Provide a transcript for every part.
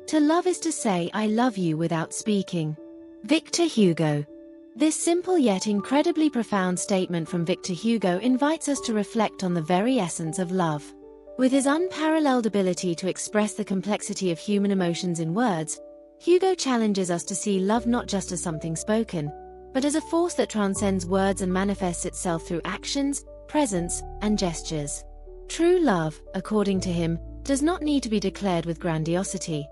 To love is to say I love you without speaking. Victor Hugo. This simple yet incredibly profound statement from Victor Hugo invites us to reflect on the very essence of love. With his unparalleled ability to express the complexity of human emotions in words, Hugo challenges us to see love not just as something spoken, but as a force that transcends words and manifests itself through actions, presence, and gestures. True love, according to him, does not need to be declared with grandiosity.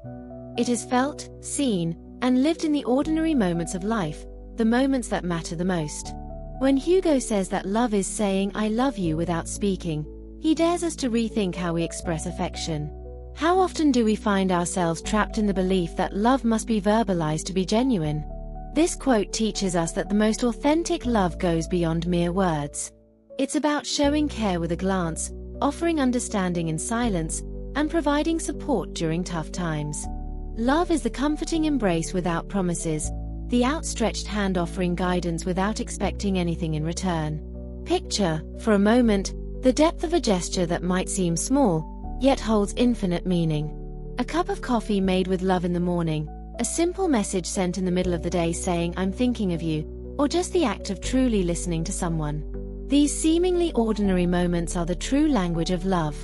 It is felt, seen, and lived in the ordinary moments of life, the moments that matter the most. When Hugo says that love is saying I love you without speaking, he dares us to rethink how we express affection. How often do we find ourselves trapped in the belief that love must be verbalized to be genuine? This quote teaches us that the most authentic love goes beyond mere words. It's about showing care with a glance, offering understanding in silence, and providing support during tough times. Love is the comforting embrace without promises, the outstretched hand offering guidance without expecting anything in return. Picture, for a moment, the depth of a gesture that might seem small, yet holds infinite meaning. A cup of coffee made with love in the morning, a simple message sent in the middle of the day saying I'm thinking of you, or just the act of truly listening to someone. These seemingly ordinary moments are the true language of love.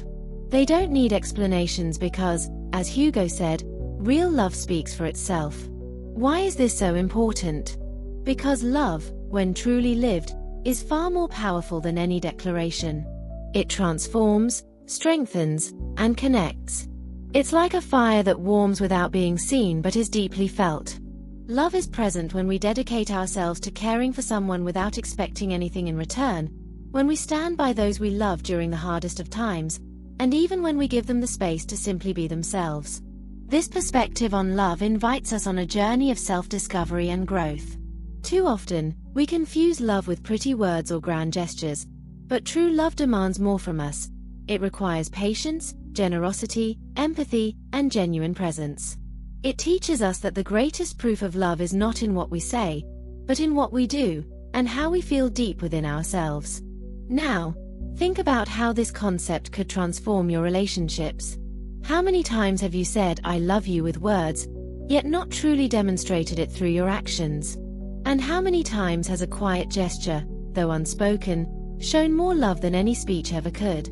They don't need explanations because, as Hugo said, real love speaks for itself. Why is this so important? Because love, when truly lived, is far more powerful than any declaration. It transforms, strengthens, and connects. It's like a fire that warms without being seen but is deeply felt. Love is present when we dedicate ourselves to caring for someone without expecting anything in return, when we stand by those we love during the hardest of times, and even when we give them the space to simply be themselves. This perspective on love invites us on a journey of self-discovery and growth. Too often, we confuse love with pretty words or grand gestures, but true love demands more from us. It requires patience, generosity, empathy, and genuine presence. It teaches us that the greatest proof of love is not in what we say, but in what we do, and how we feel deep within ourselves. Now, think about how this concept could transform your relationships. How many times have you said I love you with words, yet not truly demonstrated it through your actions? And how many times has a quiet gesture, though unspoken, shown more love than any speech ever could?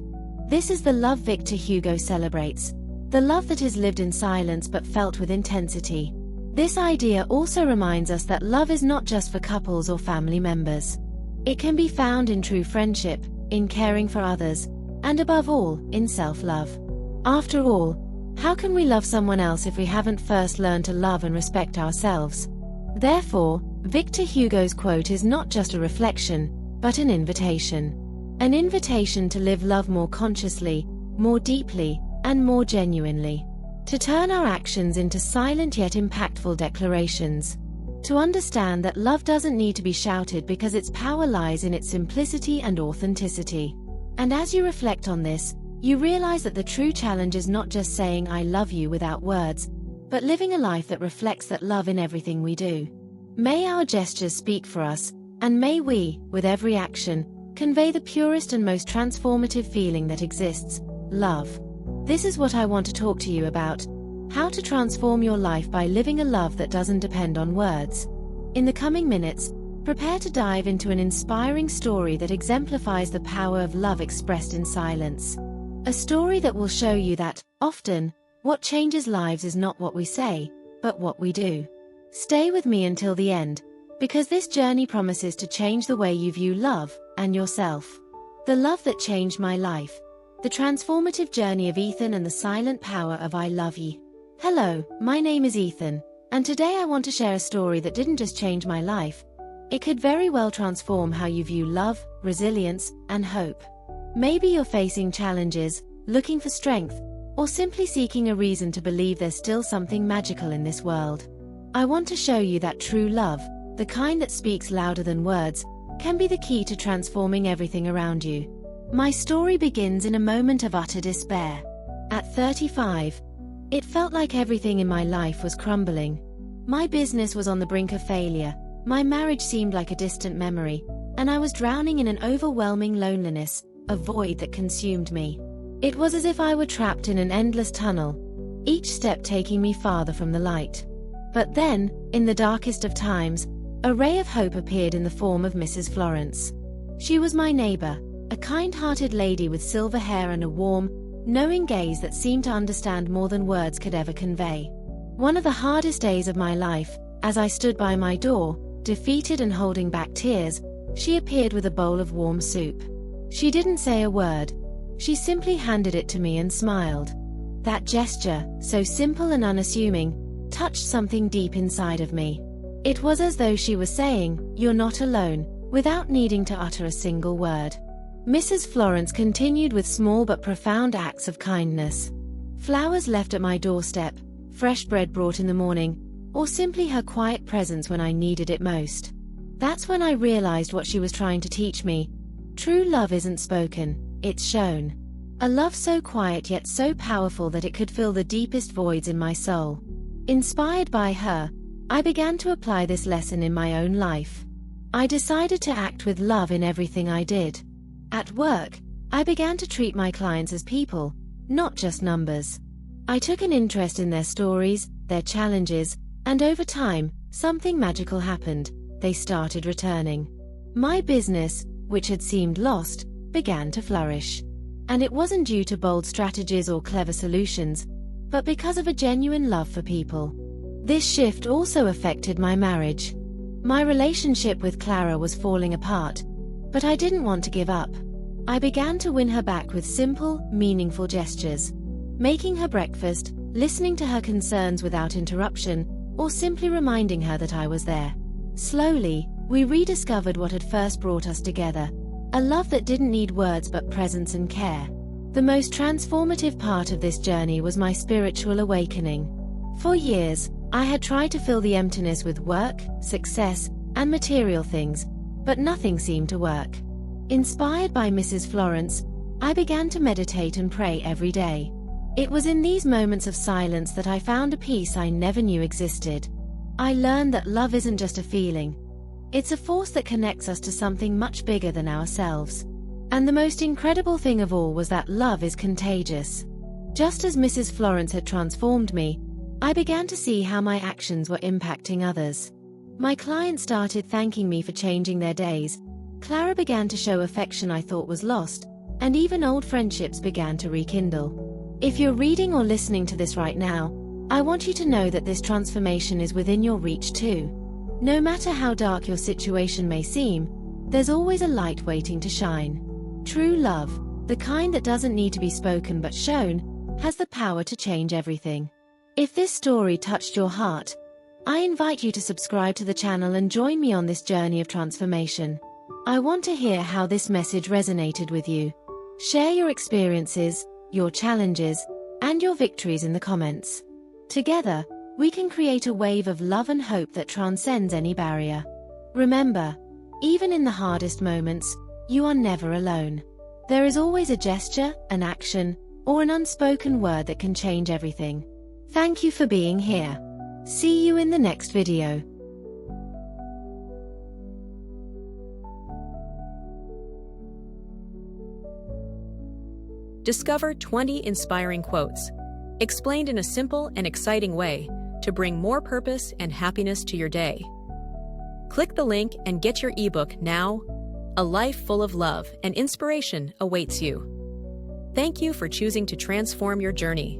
This is the love Victor Hugo celebrates, the love that is lived in silence but felt with intensity. This idea also reminds us that love is not just for couples or family members. It can be found in true friendship, in caring for others, and above all, in self-love. After all, how can we love someone else if we haven't first learned to love and respect ourselves? Therefore, Victor Hugo's quote is not just a reflection, but an invitation. An invitation to live love more consciously, more deeply, and more genuinely. To turn our actions into silent yet impactful declarations. To understand that love doesn't need to be shouted because its power lies in its simplicity and authenticity. And as you reflect on this, you realize that the true challenge is not just saying I love you without words, but living a life that reflects that love in everything we do. May our gestures speak for us, and may we, with every action, convey the purest and most transformative feeling that exists, love. This is what I want to talk to you about: how to transform your life by living a love that doesn't depend on words. In the coming minutes, prepare to dive into an inspiring story that exemplifies the power of love expressed in silence. A story that will show you that, often, what changes lives is not what we say, but what we do. Stay with me until the end, because this journey promises to change the way you view love and yourself. The love that changed my life. The transformative journey of Ethan and the silent power of I love you. Hello, my name is Ethan, and today I want to share a story that didn't just change my life. It could very well transform how you view love, resilience, and hope. Maybe you're facing challenges, looking for strength, or simply seeking a reason to believe there's still something magical in this world. I want to show you that true love, the kind that speaks louder than words, can be the key to transforming everything around you. My story begins in a moment of utter despair. At 35, it felt like everything in my life was crumbling. My business was on the brink of failure, my marriage seemed like a distant memory, and I was drowning in an overwhelming loneliness, a void that consumed me. It was as if I were trapped in an endless tunnel, each step taking me farther from the light. But then, in the darkest of times, a ray of hope appeared in the form of Mrs. Florence. She was my neighbor, a kind-hearted lady with silver hair and a warm, knowing gaze that seemed to understand more than words could ever convey. One of the hardest days of my life, as I stood by my door, defeated and holding back tears, she appeared with a bowl of warm soup. She didn't say a word. She simply handed it to me and smiled. That gesture, so simple and unassuming, touched something deep inside of me. It was as though she was saying, "You're not alone," without needing to utter a single word. Mrs. Florence continued with small but profound acts of kindness. Flowers left at my doorstep, fresh bread brought in the morning, or simply her quiet presence when I needed it most. That's when I realized what she was trying to teach me. True love isn't spoken, it's shown. A love so quiet yet so powerful that it could fill the deepest voids in my soul. Inspired by her, I began to apply this lesson in my own life. I decided to act with love in everything I did. At work, I began to treat my clients as people, not just numbers. I took an interest in their stories, their challenges, and over time, something magical happened. They started returning. My business, which had seemed lost, began to flourish. And it wasn't due to bold strategies or clever solutions, but because of a genuine love for people. This shift also affected my marriage. My relationship with Clara was falling apart, but I didn't want to give up. I began to win her back with simple, meaningful gestures. Making her breakfast, listening to her concerns without interruption, or simply reminding her that I was there. Slowly, we rediscovered what had first brought us together. A love that didn't need words but presence and care. The most transformative part of this journey was my spiritual awakening. For years, I had tried to fill the emptiness with work, success, and material things, but nothing seemed to work. Inspired by Mrs. Florence, I began to meditate and pray every day. It was in these moments of silence that I found a peace I never knew existed. I learned that love isn't just a feeling. It's a force that connects us to something much bigger than ourselves. And the most incredible thing of all was that love is contagious. Just as Mrs. Florence had transformed me, I began to see how my actions were impacting others. My clients started thanking me for changing their days. Clara began to show affection I thought was lost, and even old friendships began to rekindle. If you're reading or listening to this right now, I want you to know that this transformation is within your reach too. No matter how dark your situation may seem, there's always a light waiting to shine. True love, the kind that doesn't need to be spoken but shown, has the power to change everything. If this story touched your heart, I invite you to subscribe to the channel and join me on this journey of transformation. I want to hear how this message resonated with you. Share your experiences, your challenges, and your victories in the comments. Together, we can create a wave of love and hope that transcends any barrier. Remember, even in the hardest moments, you are never alone. There is always a gesture, an action, or an unspoken word that can change everything. Thank you for being here. See you in the next video. Discover 20 inspiring quotes, explained in a simple and exciting way to bring more purpose and happiness to your day. Click the link and get your ebook now. A life full of love and inspiration awaits you. Thank you for choosing to transform your journey.